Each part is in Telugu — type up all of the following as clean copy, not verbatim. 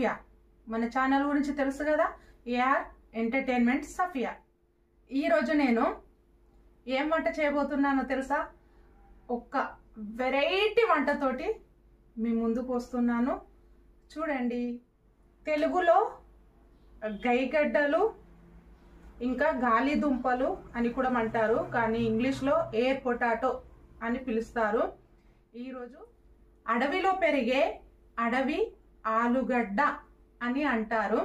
సఫియా. మన ఛానల్ గురించి తెలుసు కదా, ఏఆర్ ఎంటర్టైన్మెంట్ సఫియా. ఈరోజు నేను ఏం వంట చేయబోతున్నానో తెలుసా? ఒక్క వెరైటీ వంటతోటి మీ ముందుకు వస్తున్నాను. చూడండి, తెలుగులో గైగడ్డలు ఇంకా గాలి దుంపలు అని కూడా అంటారు, కానీ ఇంగ్లీష్లో ఎయిర్ పొటాటో అని పిలుస్తారు. ఈరోజు అడవిలో పెరిగే అడవి ఆలుగడ్డ అని అంటారు.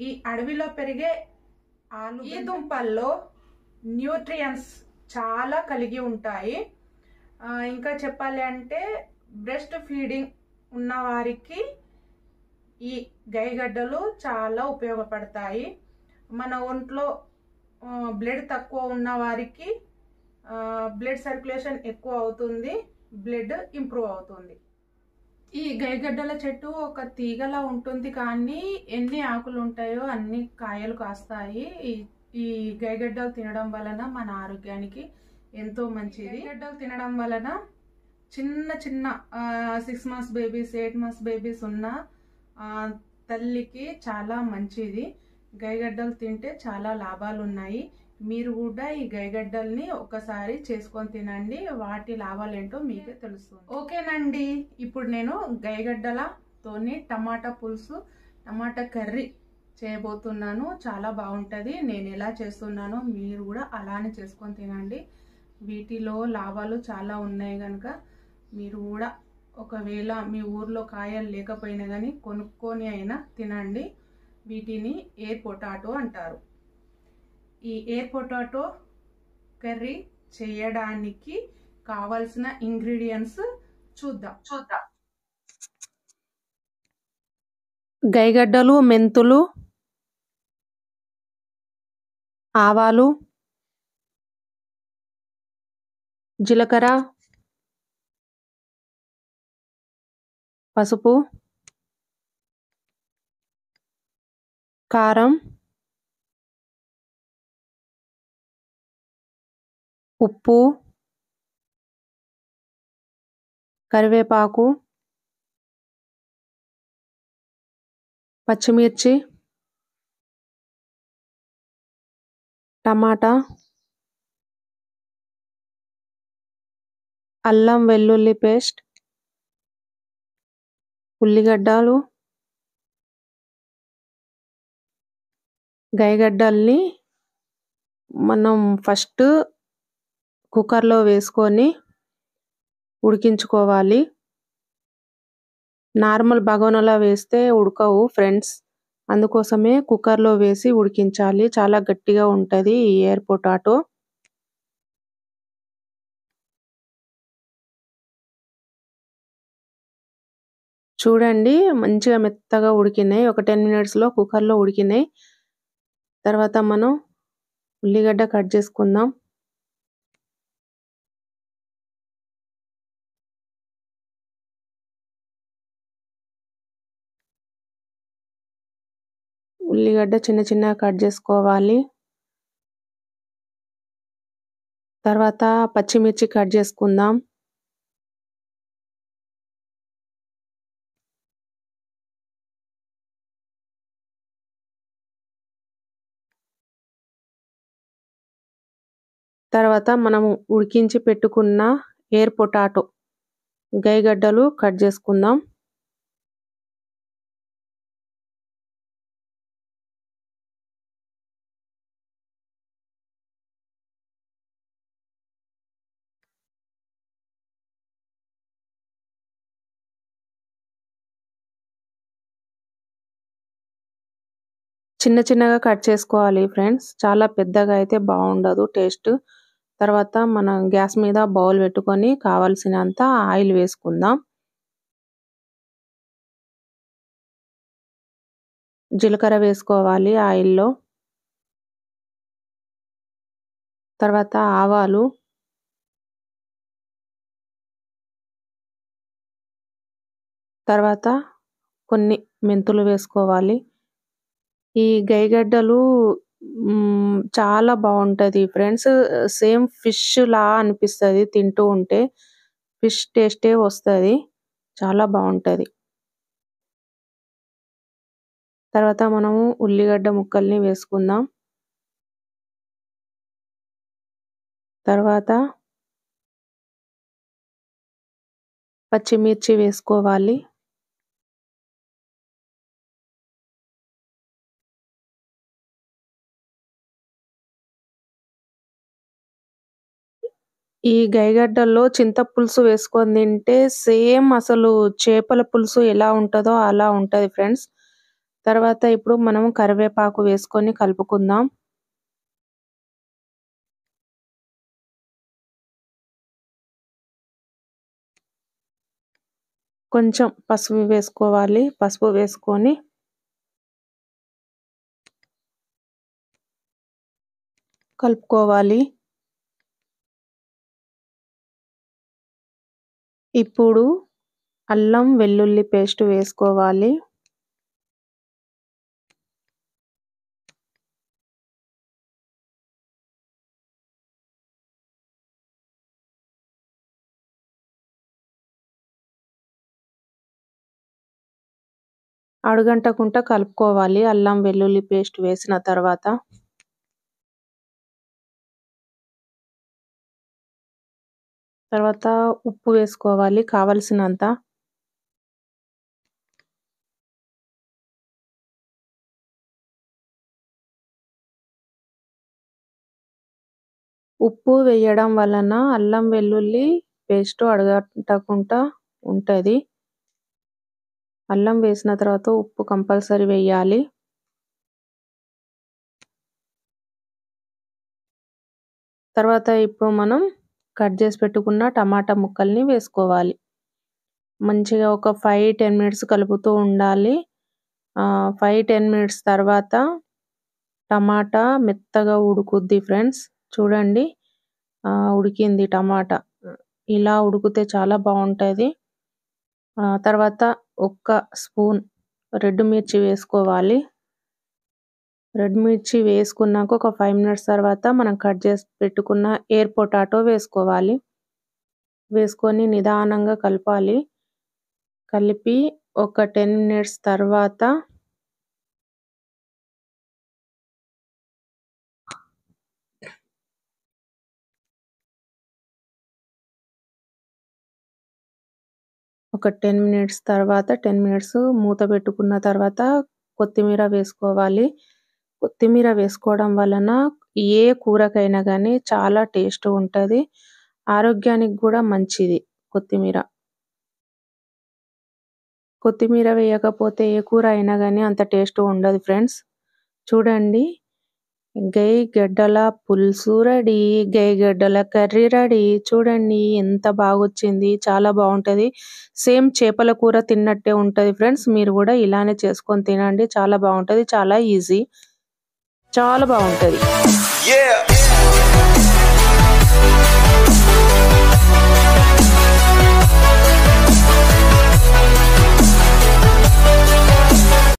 ఈ అడవిలో పెరిగే ఈ దుంపల్లో న్యూట్రియన్స్ చాలా కలిగి ఉంటాయి. ఇంకా చెప్పాలి అంటే బ్రెస్ట్ ఫీడింగ్ ఉన్న వారికి ఈ గైగడ్డలు చాలా ఉపయోగపడతాయి. మన ఒంట్లో బ్లడ్ తక్కువ ఉన్న వారికి బ్లడ్ సర్క్యులేషన్ ఎక్కువ అవుతుంది, బ్లడ్ ఇంప్రూవ్ అవుతుంది. ఈ గైగడ్డల చెట్టు ఒక తీగలా ఉంటుంది, కానీ ఎన్ని ఆకులు ఉంటాయో అన్ని కాయలు కాస్తాయి. ఈ గైగడ్డలు తినడం వలన మన ఆరోగ్యానికి ఎంతో మంచిది. గైగడ్డలు తినడం వలన చిన్న చిన్న 6 months బేబీస్ 8 months బేబీస్ ఉన్న తల్లికి చాలా మంచిది. గైగడ్డలు తింటే చాలా లాభాలు ఉన్నాయి. మీరు కూడా ఈ గైగడ్డల్ని ఒకసారి చేసుకొని తినండి, వాటి లాభాలు ఏంటో మీకే తెలుస్తుంది. ఓకేనండి, ఇప్పుడు నేను గైగడ్డలతోని టమాటా పులుసు, టమాటా కర్రీ చేయబోతున్నాను. చాలా బాగుంటుంది. నేను ఎలా చేస్తున్నానో మీరు కూడా అలానే చేసుకొని తినండి. వీటిలో లాభాలు చాలా ఉన్నాయి కనుక మీరు కూడా ఒకవేళ మీ ఊర్లో కాయలు లేకపోయినా కానీ కొనుక్కొని అయినా తినండి. వీటిని ఎయిర్ పొటాటో అంటారు. ఈ ఎయిర్ పొటాటో కర్రీ చేయడానికి కావాల్సిన ఇంగ్రీడియంట్స్ చూద్దాం. గైగడ్డలు, మెంతులు, ఆవాలు, జీలకర్ర, పసుపు, కారం, ఉప్పు, కరివేపాకు, పచ్చిమిర్చి, టమాటా, అల్లం వెల్లుల్లి పేస్ట్, ఉల్లిగడ్డలు, గైగడ్డల్ని మనం ఫస్ట్ కుక్కర్లో వేసుకొని ఉడికించుకోవాలి. నార్మల్ బగోనీలో వేస్తే ఉడకవు ఫ్రెండ్స్, అందుకోసమే కుక్కర్లో వేసి ఉడికించాలి. చాలా గట్టిగా ఉంటుంది ఈ ఎయిర్ పొటాటో. చూడండి, మంచిగా మెత్తగా ఉడికినాయి. ఒక 10 minutesలో కుక్కర్లో ఉడికినాయి. తర్వాత మనం ఉల్లిగడ్డ కట్ చేసుకుందాం. ఉల్లిగడ్డ చిన్న చిన్నగా కట్ చేసుకోవాలి. తర్వాత పచ్చిమిర్చి కట్ చేసుకుందాం. తర్వాత మనం ఉడికించి పెట్టుకున్న ఎయిర్ పొటాటో గైగడ్డలు కట్ చేసుకుందాం. చిన్న చిన్నగా కట్ చేసుకోవాలి ఫ్రెండ్స్, చాలా పెద్దగా అయితే బాగుండదు టేస్ట్. తర్వాత మనం గ్యాస్ మీద బౌల్ పెట్టుకొని కావాల్సినంత ఆయిల్ వేసుకుందాం. జీలకర్ర వేసుకోవాలి ఆయిల్లో. తర్వాత ఆవాలు, తర్వాత కొన్ని మెంతులు వేసుకోవాలి. ఈ గైగడ్డలు చాలా బాగుంటది ఫ్రెండ్స్, సేమ్ ఫిష్ లా అనిపిస్తుంది తింటూ ఉంటే. ఫిష్ టేస్టే వస్తుంది, చాలా బాగుంటది. తర్వాత మనము ఉల్లిగడ్డ ముక్కల్ని వేసుకుందాం. తర్వాత పచ్చిమిర్చి వేసుకోవాలి. ఈ గైగడ్డల్లో చింతపులుసు వేసుకొని తింటే సేమ్ అసలు చేపల పులుసు ఎలా ఉంటదో అలా ఉంటది ఫ్రెండ్స్. తర్వాత ఇప్పుడు మనం కరివేపాకు వేసుకొని కలుపుకుందాం. కొంచెం పసుపు వేసుకోవాలి. పసుపు వేసుకొని కలుపుకోవాలి. ఇప్పుడు అల్లం వెల్లుల్లి పేస్ట్ వేసుకోవాలి. అడుగంటకుండా కలుపుకోవాలి అల్లం వెల్లుల్లి పేస్ట్ వేసిన తర్వాత. తర్వాత ఉప్పు వేసుకోవాలి కావలసినంత. ఉప్పు వేయడం వలన అల్లం వెల్లుల్లి పేస్ట్ అడుగంటకుండా ఉంటది. అల్లం వేసిన తర్వాత ఉప్పు కంపల్సరీ వేయాలి. తర్వాత ఇప్పుడు మనం కట్ చేసి పెట్టుకున్న టమాటా ముక్కల్ని వేసుకోవాలి. మంచిగా ఒక 5-10 మినిట్స్ కలుపుతూ ఉండాలి. 5-10 మినిట్స్ తర్వాత టమాటా మెత్తగా ఉడుకుద్ది ఫ్రెండ్స్. చూడండి ఉడికింది టమాటా. ఇలా ఉడికితే చాలా బాగుంటుంది. తర్వాత 1 స్పూన్ రెడ్ మిర్చి వేసుకోవాలి. రెడ్ మిర్చి వేసుకున్నాక ఒక 5 మినిట్స్ తర్వాత మనం కట్ చేసి పెట్టుకున్న ఎయిర్ పొటాటో వేసుకోవాలి. వేసుకొని నిదానంగా కలపాలి. కలిపి ఒక 10 మినిట్స్ తర్వాత ఒక 10 మినిట్స్ మూత పెట్టుకున్న తర్వాత కొత్తిమీర వేసుకోవాలి. కొత్తిమీర వేసుకోవడం వలన ఏ కూరకైనా కానీ చాలా టేస్ట్ ఉంటుంది. ఆరోగ్యానికి కూడా మంచిది కొత్తిమీర. కొత్తిమీర వేయకపోతే ఏ కూర అయినా కానీ అంత టేస్ట్ ఉండదు ఫ్రెండ్స్. చూడండి గైగడ్డల పులుసు రెడీ. గైగడ్డల curry ready. చూడండి ఎంత బాగొచ్చింది. చాలా బాగుంటది. సేమ్ చేపల కూర తిన్నట్టే ఉంటది ఫ్రెండ్స్. మీరు కూడా ఇలానే చేసుకొని తినండి. చాలా బాగుంటది. చాలా ఈజీ. చాలా బాగుంటది.